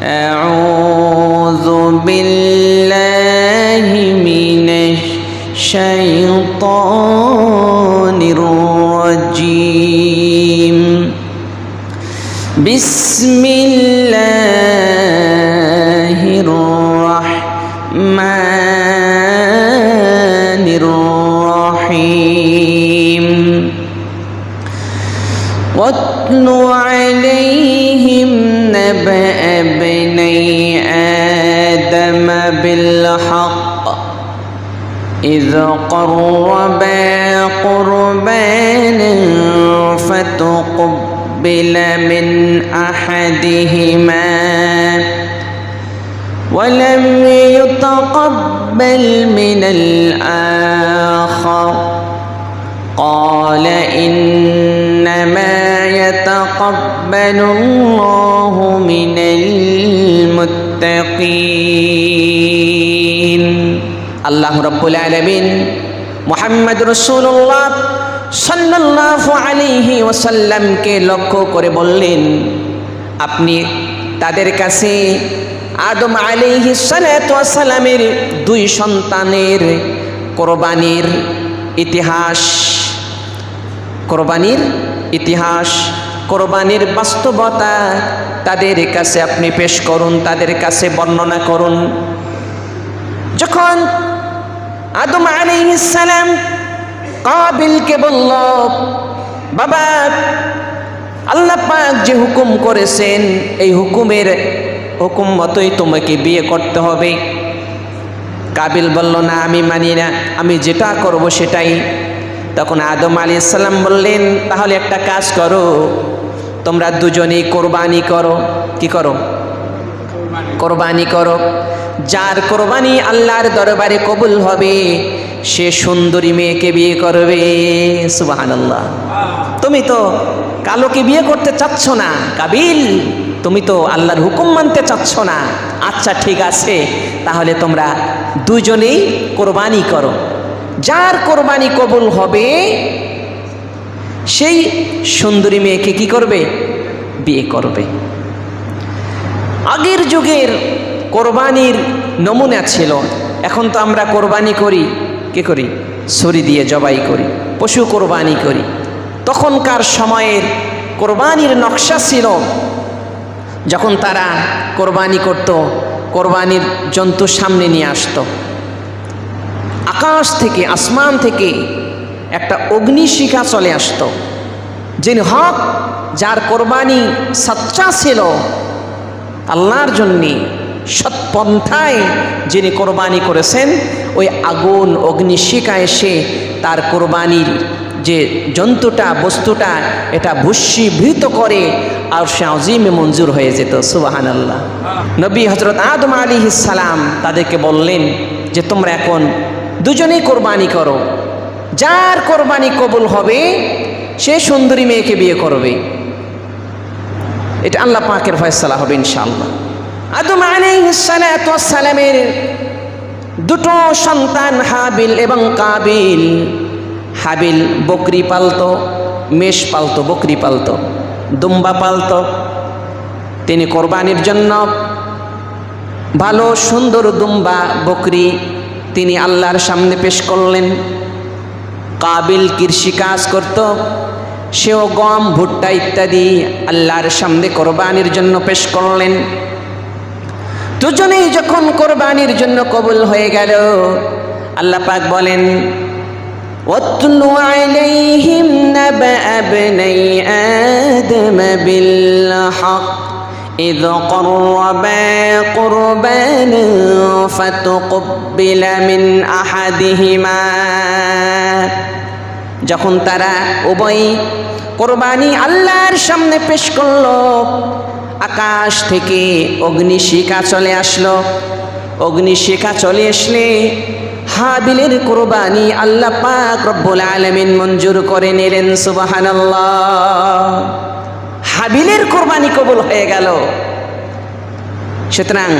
أعوذ بالله من الشيطان الرجيم بسم الله الرحمن الرحيم واتل عليهم نبأ ابني آدم بالحق إذ قربا قربانا فتقبل من أحدهما ولم يتقبل من الآخر قال إنما يتقبل الله من المتقين আল্লাহ রাব্বুল আলামিন মুহাম্মদ রাসূলুল্লাহ সাল্লাল্লাহু আলাইহি ওয়াসাল্লামকে লক্ষ্য করে বললেন, আপনি তাদের কাছে আদম আলাইহিস সালাতু ওয়াস সালামের দুই সন্তানের কোরবানির ইতিহাস কোরবানির বাস্তবতা তাদের কাছে আপনি পেশ করুন, তাদের কাছে বর্ণনা করুন। যখন আদম আলাইহিস সালাম কাবিলকে বলল, বাবা আল্লাহ পাক যে হুকুম করেছেন এই হুকুম মতোই তোমাকে বিয়ে করতে হবে। কাবিল বলল, না আমি মানি না, আমি যেটা করব সেটাই। তখন আদম আলাইহিস সালাম বললেন, তাহলে একটা কাজ করো, তোমরা দুজনেই কোরবানি করো। কি করো? কোরবানি করো। যার কোরবানি আল্লাহর দরবারে কবুল হবে সে সুন্দরী মেয়েকে বিয়ে করবে। সুবহানাল্লাহ। তুমি তো কালোকে বিয়ে করতে চাচ্ছ না কাবিল, তুমি তো আল্লাহর হুকুম মানতে চাচ্ছ না। আচ্ছা ঠিক আছে, তাহলে তোমরা দুজনেই কোরবানি করো। যার কোরবানি কবুল হবে সেই সুন্দরী মেয়েকে কি করবে? বিয়ে করবে। আগের যুগের কোরবানির নমুনা ছিল। এখন তো আমরা কোরবানি করি, কি করি? ছুরি দিয়ে জবাই করি, পশু কোরবানি করি। তখনকার সময়ের কোরবানির নকশা ছিল, যখন তারা কোরবানি করত, কোরবানির জন্তু সামনে নিয়ে আসতো, আকাশ থেকে আসমান থেকে একটা অগ্নিশিখা চলে আসতো। যিনি হক, যার কোরবানি সচ্চা ছিল, আল্লাহর জন্যে সৎপন্থায় যিনি কোরবানি করেছেন, ওই আগুন অগ্নিশিখা এসে তার কোরবানির যে জন্তুটা, বস্তুটা, এটা ভস্মীভূত করে আর সে আজিমে মঞ্জুর হয়ে যেত। সুবহানাল্লাহ। নবী হযরত আদম আলাইহিস সালাম তাদেরকে বললেন যে তোমরা এখন দুজনেই কোরবানি করো। যার কোরবানি কবুল হবে সে সুন্দরী মেয়েকে বিয়ে করবে। এটা আল্লাহ পাকের ফয়সালা হবে ইনশাআল্লাহ। আদম আলাইহিস সালাতু ওয়াস সালামের দুটো সন্তান হাবিল এবং কাবিল। হাবিল বকরি পালতো, মেষ পালতো, বকরি পালতো, দুম্বা পালতো। তিনি কোরবানির জন্য ভালো সুন্দর দুম্বা বকরি তিনি আল্লাহর সামনে পেশ করলেন। কাবিল কৃষি কাজ করত, সেও গম, ভুট্টা ইত্যাদি আল্লাহর সামনে কোরবানির জন্য পেশ করলেন। দুজনেই যখন কোরবানির জন্য কবুল হয়ে গেল, আল্লাহ পাক বলেন, ওয়াতলু আলাইহিম নাবা ইবনাই আদম বিল হক إذ قربا قربانا فتقبل من أحدهما। যখন তারা উভয় কোরবানি আল্লাহর সামনে পেশ করলো, আকাশ থেকে অগ্নিশিখা চলে আসলো। অগ্নিশিখা চলে আসলে হাবিলের কোরবানি আল্লাহ পাক রব্বুল আলামিন মঞ্জুর করে নিলেন। সুবহানাল্লাহ। হাবিলের কোরবানি কবুল হয়ে গেল। সুতরাং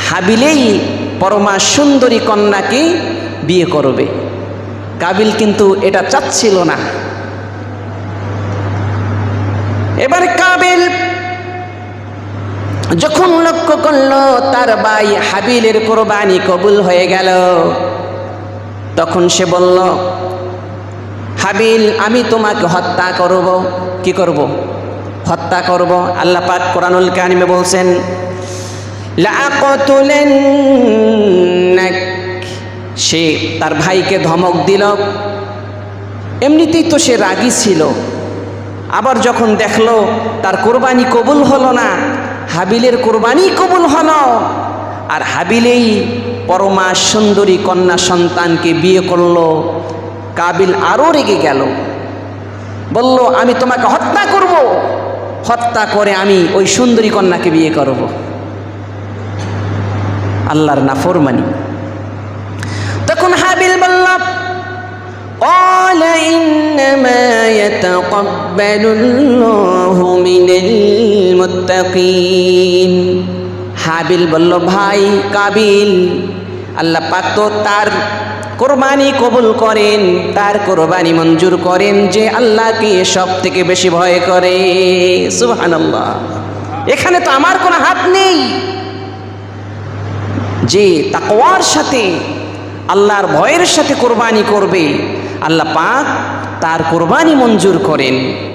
হাবিলেই পরমা সুন্দরী কন্যাকে বিয়ে করবে। কাবিল কিন্তু এটা চাচ্ছিল না। এবার কাবিল যখন লক্ষ্য করলো তার ভাই হাবিলের কোরবানি কবুল হয়ে গেল, তখন সে বলল, হাবিল, আমি তোমাকে হত্যা করব। কি করব? হত্যা করব। আল্লাহ পাক কোরআনুল কারিমে বলছেন, লাআকতুলান্নাক। সে তার ভাইকে ধমক দিল। এমনিতেই তো সে রাগী ছিল, আবার যখন দেখলো তার কোরবানি কবুল হলো না, হাবিলের কোরবানি কবুল হলো, আর হাবিলেই পরমা সুন্দরী কন্যা সন্তানকে বিয়ে করলো, কাবিল আরো রেগে গেল, বলল, আমি তোমাকে হত্যা করব, হত্যা করে আমি ওই সুন্দরী কন্যাকে বিয়ে করব। আল্লাহর নাফরমানি। তখন হাবিল বলল, قال إنما يتقبل الله من المتقين। হাবিল বলল, ভাই কাবিল, আল্লাহ পাক তো তার কোরবানি কবুল করেন, তার কোরবানি মঞ্জুর করেন যে আল্লাহকে সব থেকে বেশি ভয় করে। সুবহানাল্লাহ। এখানে তো আমার কোনো হাত নেই। যে তাকওয়ার সাথে, আল্লাহর ভয়ের সাথে কোরবানি করবে, আল্লাহ পাক তার কোরবানি মঞ্জুর করেন।